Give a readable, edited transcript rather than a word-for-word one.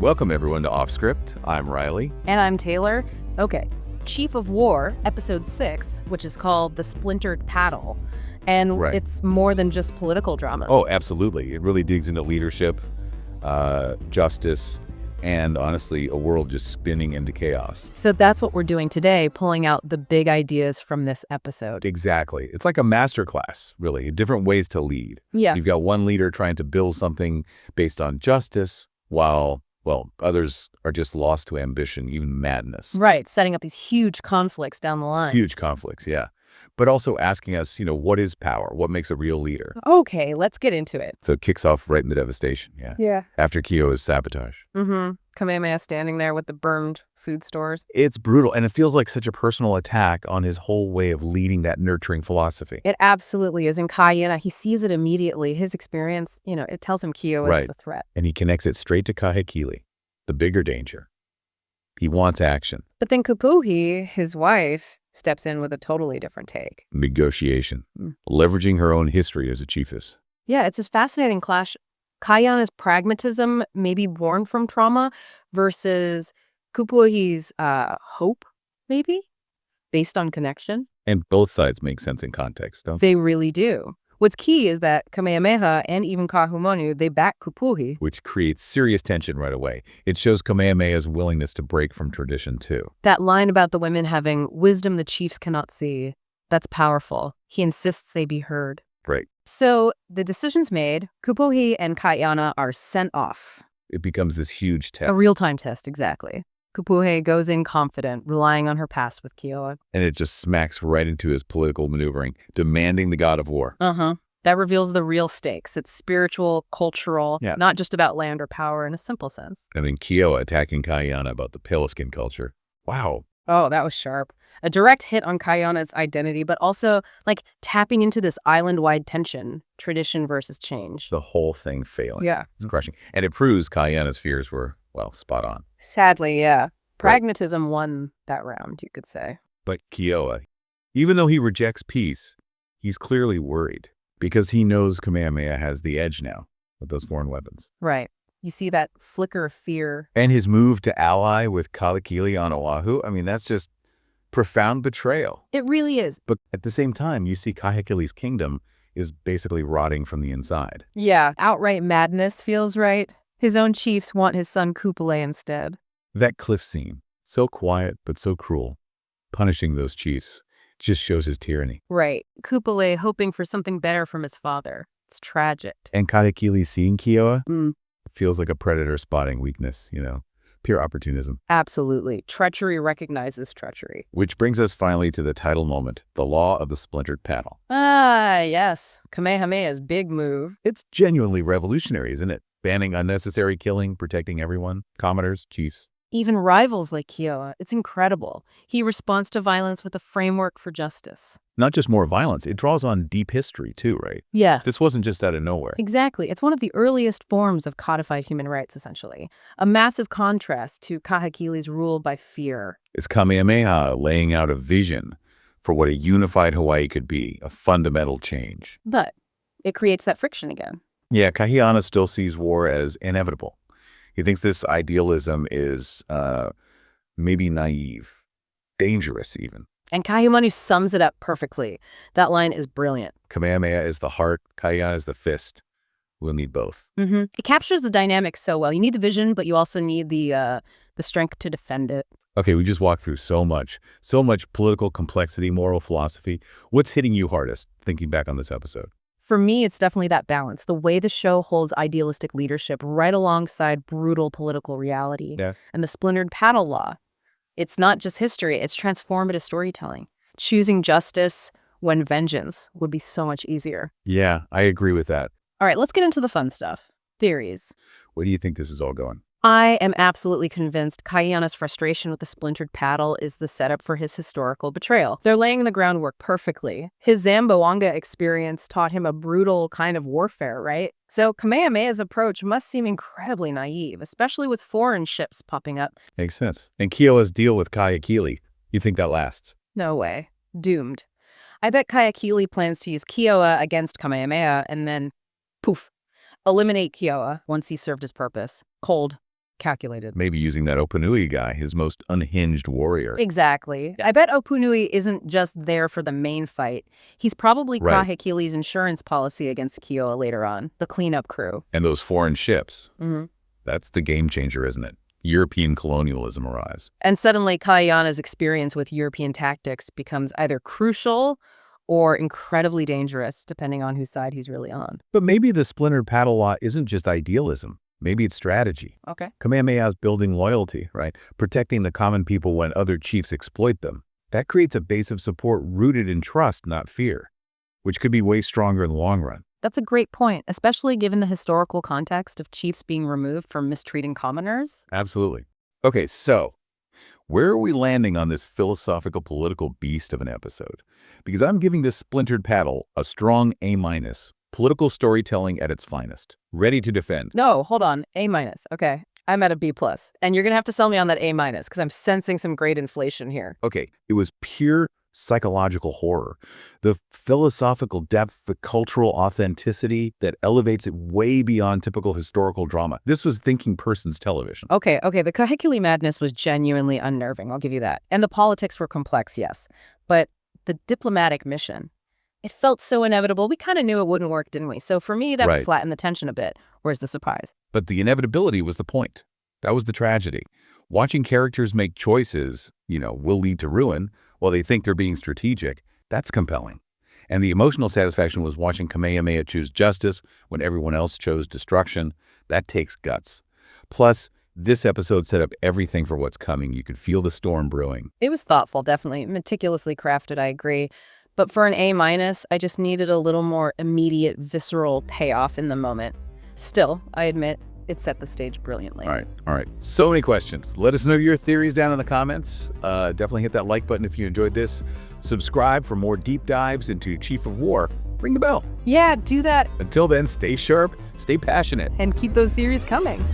Welcome everyone to Off Script. I'm Riley. And I'm Taylor. Okay, Chief of War, Episode 6, which is called The Splintered Paddle. And It's more than just political drama. Oh, absolutely. It really digs into leadership, justice, and honestly, a world just spinning into chaos. So that's what we're doing today, pulling out the big ideas from this episode. Exactly. It's like a masterclass, really, different ways to lead. Yeah. You've got one leader trying to build something based on justice, while, well, others are just lost to ambition, even madness. Right, setting up these huge conflicts down the line. Huge conflicts, yeah. But also asking us, what is power? What makes a real leader? Okay, let's get into it. So it kicks off right in the devastation, Yeah. after Keōua's sabotage. Kamehameha standing there with the burned food stores. It's brutal, and it feels like such a personal attack on his whole way of leading that nurturing philosophy. It absolutely is. In Kahekili, he sees it immediately. His experience, it tells him Keōua is the threat. And he connects it straight to Kahekili, the bigger danger. He wants action. But then Kupuohi, his wife, steps in with a totally different take. Negotiation. Leveraging her own history as a chiefess. Yeah, it's this fascinating clash. Kaeana's pragmatism may be born from trauma versus Kupuohi's hope, maybe, based on connection. And both sides make sense in context, don't they? They really do. What's key is that Kamehameha and even Kahumanu, they back Kupuohi. Which creates serious tension right away. It shows Kamehameha's willingness to break from tradition, too. That line about the women having wisdom the chiefs cannot see, that's powerful. He insists they be heard. Right. So the decision's made. Kupuohi and Kaeana are sent off. It becomes this huge test. A real-time test, exactly. Kupuohi goes in confident, relying on her past with Keōua. And it just smacks right into his political maneuvering, demanding the god of war. That reveals the real stakes. It's spiritual, cultural, not just about land or power in a simple sense. And then Keōua attacking Kaeana about the pale skin culture. Wow. Oh, that was sharp. A direct hit on Kaeana's identity, but also tapping into this island-wide tension, tradition versus change. The whole thing failing. Yeah. It's crushing. And it proves Kaeana's fears were, well, spot on. Sadly, yeah. Pragmatism won that round, you could say. But Keōua, even though he rejects peace, he's clearly worried because he knows Kamehameha has the edge now with those foreign weapons. Right. You see that flicker of fear. And his move to ally with Kahekili on Oahu, that's just profound betrayal. It really is. But at the same time, you see Kahekili's kingdom is basically rotting from the inside. Yeah, outright madness feels right. His own chiefs want his son Kupule instead. That cliff scene, so quiet but so cruel, punishing those chiefs, just shows his tyranny. Right. Kupule hoping for something better from his father. It's tragic. And Kahekili seeing Keōua feels like a predator spotting weakness, pure opportunism. Absolutely. Treachery recognizes treachery. Which brings us finally to the title moment, the law of the splintered paddle. Ah, yes. Kamehameha's big move. It's genuinely revolutionary, isn't it? Banning unnecessary killing, protecting everyone, commoners, chiefs. Even rivals like Keōua. It's incredible. He responds to violence with a framework for justice. Not just more violence, it draws on deep history too, right? Yeah. This wasn't just out of nowhere. Exactly. It's one of the earliest forms of codified human rights, essentially. A massive contrast to Kahekili's rule by fear. It's Kamehameha laying out a vision for what a unified Hawaii could be, a fundamental change. But it creates that friction again. Yeah, Kaeana still sees war as inevitable. He thinks this idealism is maybe naive, dangerous even. And Kahumanu sums it up perfectly. That line is brilliant. Kamehameha is the heart, Kaeana is the fist. We'll need both. It captures the dynamic so well. You need the vision, but you also need the strength to defend it. Okay, we just walked through so much political complexity, moral philosophy. What's hitting you hardest, thinking back on this episode? For me, it's definitely that balance, the way the show holds idealistic leadership right alongside brutal political reality. Yeah. And the splintered paddle law. It's not just history, it's transformative storytelling. Choosing justice when vengeance would be so much easier. Yeah, I agree with that. All right, let's get into the fun stuff. Theories. Where do you think this is all going? I am absolutely convinced Kaeana's frustration with the splintered paddle is the setup for his historical betrayal. They're laying the groundwork perfectly. His Zamboanga experience taught him a brutal kind of warfare, right? So Kamehameha's approach must seem incredibly naive, especially with foreign ships popping up. Makes sense. And Keōua's deal with Kahekili, you think that lasts? No way. Doomed. I bet Kahekili plans to use Keōua against Kamehameha and then, poof, eliminate Keōua once he served his purpose. Cold. calculated. Maybe using that Opunui guy, his most unhinged warrior. Exactly. I bet Opunui isn't just there for the main fight. He's probably Right. Kahekili's insurance policy against Keōua later on, the cleanup crew. And those foreign ships. Mm-hmm. That's the game changer, isn't it? European colonialism arrives. And suddenly Kaiana's experience with European tactics becomes either crucial or incredibly dangerous, depending on whose side he's really on. But maybe the Splintered Paddle law isn't just idealism. Maybe it's strategy. Okay. Kamehameha is building loyalty, right? Protecting the common people when other chiefs exploit them. That creates a base of support rooted in trust, not fear, which could be way stronger in the long run. That's a great point, especially given the historical context of chiefs being removed from mistreating commoners. Absolutely. Okay, so where are we landing on this philosophical political beast of an episode? Because I'm giving this Splintered Paddle a strong A-. Political storytelling at its finest. Ready to defend. No, hold on. A-. Okay. I'm at a B+. And you're going to have to sell me on that A- because I'm sensing some great inflation here. Okay, it was pure psychological horror. The philosophical depth, the cultural authenticity that elevates it way beyond typical historical drama. This was thinking person's television. Okay. The Kahekili madness was genuinely unnerving, I'll give you that. And the politics were complex, yes. But the diplomatic mission, it felt so inevitable. We kind of knew it wouldn't work, didn't we? So for me, that Right. flattened the tension a bit. Where's the surprise? But the inevitability was the point. That was the tragedy. Watching characters make choices, will lead to ruin while they think they're being strategic, that's compelling. And the emotional satisfaction was watching Kamehameha choose justice when everyone else chose destruction. That takes guts. Plus, this episode set up everything for what's coming. You could feel the storm brewing. It was thoughtful, definitely. Meticulously crafted, I agree. But for an A-, I just needed a little more immediate, visceral payoff in the moment. Still, I admit, it set the stage brilliantly. All right. So many questions. Let us know your theories down in the comments. Definitely hit that like button if you enjoyed this. Subscribe for more deep dives into Chief of War. Ring the bell. Yeah, do that Until then, stay sharp, stay passionate. and keep those theories coming.